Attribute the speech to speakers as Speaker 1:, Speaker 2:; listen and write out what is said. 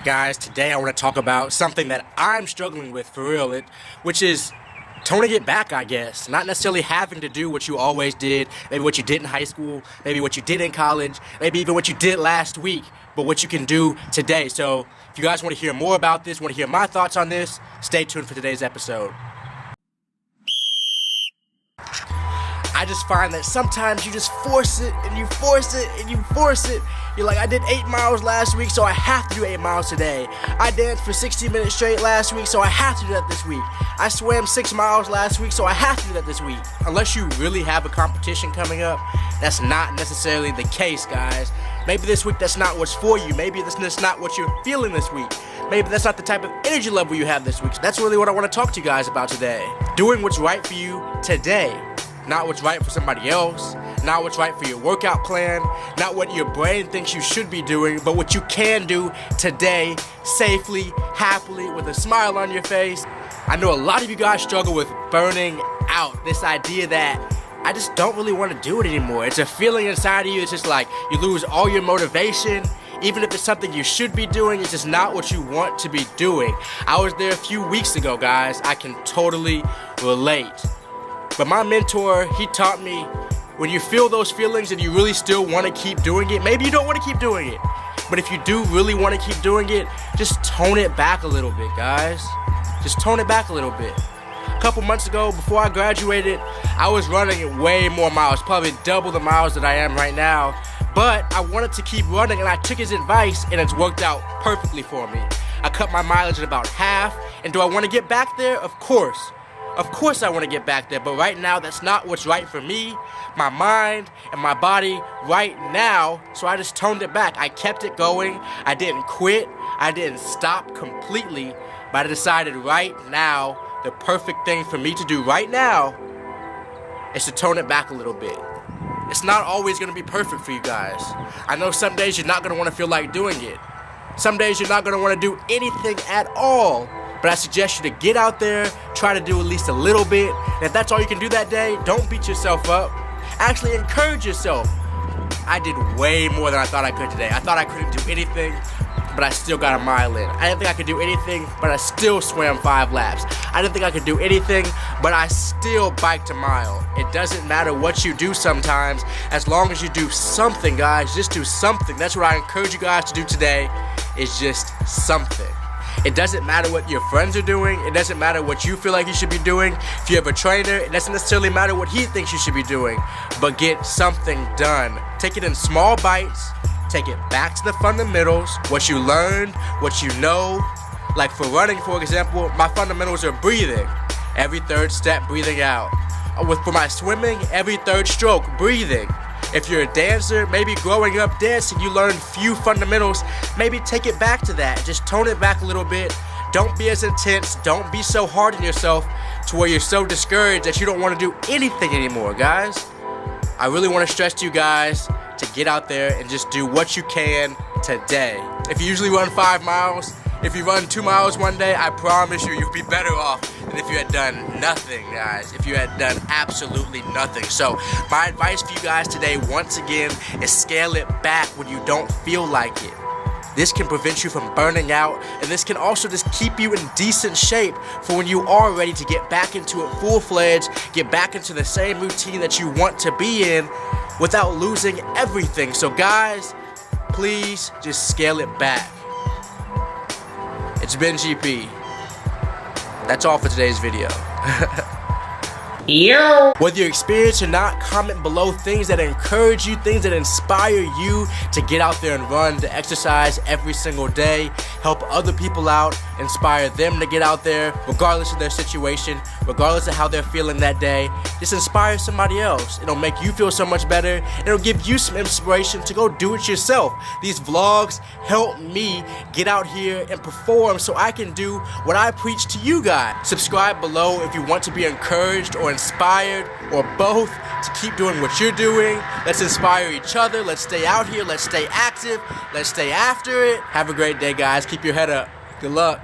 Speaker 1: guys, today I want to talk about something that I'm struggling with for real, which is toning it back, I guess. Not necessarily having to do what you always did, maybe what you did in high school, maybe what you did in college, maybe even what you did last week, but what you can do today. So if you guys want to hear more about this, want to hear my thoughts on this, stay tuned for today's episode. I just find that sometimes you just force it and you force it and you force it. You're like, I did 8 miles last week, so I have to do 8 miles today. I danced for 60 minutes straight last week, so I have to do that this week. I swam 6 miles last week, so I have to do that this week. Unless you really have a competition coming up, that's not necessarily the case, guys. Maybe this week that's not what's for you. Maybe that's not what you're feeling this week. Maybe that's not the type of energy level you have this week. So that's really what I want to talk to you guys about today. Doing what's right for you today. Not what's right for somebody else, not what's right for your workout plan, not what your brain thinks you should be doing, but what you can do today, safely, happily, with a smile on your face. I know a lot of you guys struggle with burning out, this idea that I just don't really want to do it anymore. It's a feeling inside of you, it's just like you lose all your motivation. Even if it's something you should be doing, it's just not what you want to be doing. I was there a few weeks ago, guys. I can totally relate. But my mentor, he taught me, when you feel those feelings and you really still want to keep doing it, maybe you don't want to keep doing it, but if you do really want to keep doing it, just tone it back a little bit, guys. Just tone it back a little bit. A couple months ago, before I graduated, I was running way more miles, probably double the miles that I am right now, but I wanted to keep running, and I took his advice, and it's worked out perfectly for me. I cut my mileage at about half, and do I want to get back there? Of course. Of course I want to get back there, but right now that's not what's right for me, my mind, and my body right now, so I just toned it back. I kept it going. I didn't quit. I didn't stop completely, but I decided right now, the perfect thing for me to do right now is to tone it back a little bit. It's not always going to be perfect for you guys. I know some days you're not going to want to feel like doing it. Some days you're not going to want to do anything at all. But I suggest you to get out there, try to do at least a little bit. And if that's all you can do that day, don't beat yourself up. Actually encourage yourself. I did way more than I thought I could today. I thought I couldn't do anything, but I still got a mile in. I didn't think I could do anything, but I still swam 5 laps. I didn't think I could do anything, but I still biked a mile. It doesn't matter what you do sometimes, as long as you do something, guys. Just do something. That's what I encourage you guys to do today, is just something. It doesn't matter what your friends are doing. It doesn't matter what you feel like you should be doing. If you have a trainer, it doesn't necessarily matter what he thinks you should be doing. But get something done. Take it in small bites. Take it back to the fundamentals. What you learned, what you know. Like for running, for example, my fundamentals are breathing. Every third step, breathing out. For my swimming, every third stroke, breathing. If you're a dancer, maybe growing up dancing, you learned few fundamentals, maybe take it back to that. Just tone it back a little bit. Don't be as intense. Don't be so hard on yourself to where you're so discouraged that you don't want to do anything anymore, guys. I really want to stress to you guys to get out there and just do what you can today. If you usually run 5 miles, if you run 2 miles one day, I promise you'll be better off than if you had done nothing, guys. If you had done absolutely nothing. So my advice for you guys today, once again, is scale it back when you don't feel like it. This can prevent you from burning out, and this can also just keep you in decent shape for when you are ready to get back into it full-fledged, get back into the same routine that you want to be in without losing everything. So guys, please just scale it back. It's been GP. That's all for today's video.
Speaker 2: Yo!
Speaker 1: Whether you experience or not, comment below things that encourage you, things that inspire you to get out there and run, to exercise every single day, help other people out, inspire them to get out there, regardless of their situation, regardless of how they're feeling that day. Just inspire somebody else. It'll make you feel so much better, and it'll give you some inspiration to go do it yourself. These vlogs help me get out here and perform so I can do what I preach to you guys. Subscribe below if you want to be encouraged or inspired, or both, to keep doing what you're doing. Let's inspire each other. Let's stay out here. Let's stay active. Let's stay after it. Have a great day, guys. Keep your head up. Good luck.